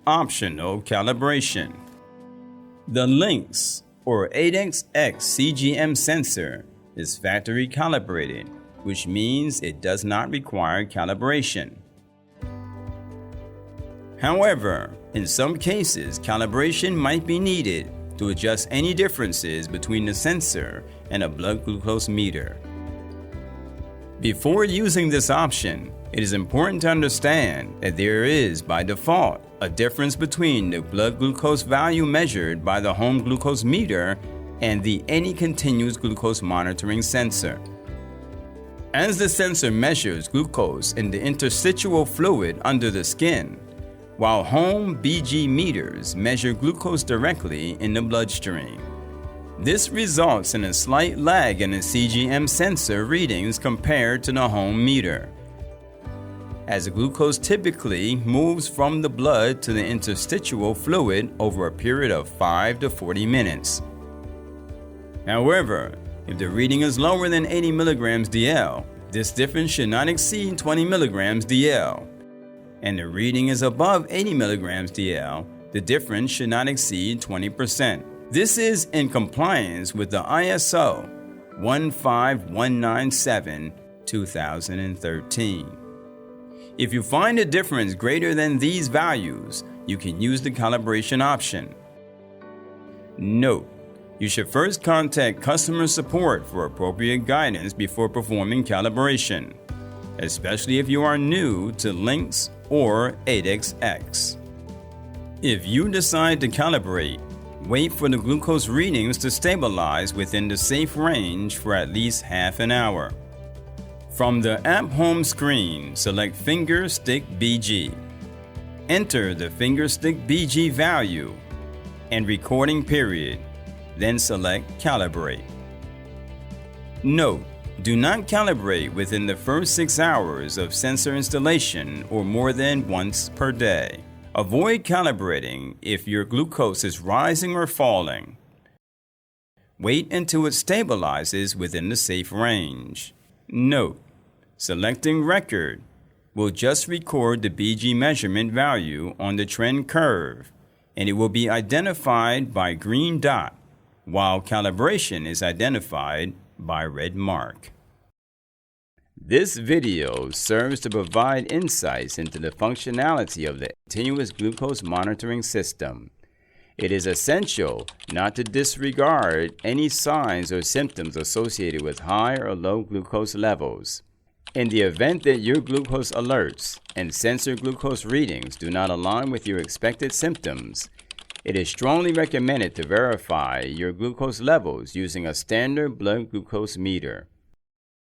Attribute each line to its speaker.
Speaker 1: optional calibration. The LinX or AiDEX X CGM sensor is factory calibrated, which means it does not require calibration. However, in some cases, calibration might be needed to adjust any differences between the sensor and a blood glucose meter. Before using this option, it is important to understand that there is, by default, a difference between the blood glucose value measured by the home glucose meter and the any continuous glucose monitoring sensor. As the sensor measures glucose in the interstitial fluid under the skin, while home BG meters measure glucose directly in the bloodstream. This results in a slight lag in the CGM sensor readings compared to the home meter, as the glucose typically moves from the blood to the interstitial fluid over a period of 5 to 40 minutes. However, if the reading is lower than 80 mg DL, this difference should not exceed 20 mg DL. And the reading is above 80 mg DL, the difference should not exceed 20%. This is in compliance with the ISO 15197-2013. If you find a difference greater than these values, you can use the calibration option. Note: you should first contact customer support for appropriate guidance before performing calibration, especially if you are new to LinX or AiDEX X. If you decide to calibrate, wait for the glucose readings to stabilize within the safe range for at least half an hour. From the app home screen, select Finger Stick BG. Enter the Finger Stick BG value and recording period, then select Calibrate. Note: do not calibrate within the first 6 hours of sensor installation or more than once per day. Avoid calibrating if your glucose is rising or falling. Wait until it stabilizes within the safe range. Note: selecting Record will just record the BG measurement value on the trend curve, and it will be identified by green dot, while calibration is identified by red mark. This video serves to provide insights into the functionality of the continuous glucose monitoring system. It is essential not to disregard any signs or symptoms associated with high or low glucose levels. In the event that your glucose alerts and sensor glucose readings do not align with your expected symptoms, it is strongly recommended to verify your glucose levels using a standard blood glucose meter.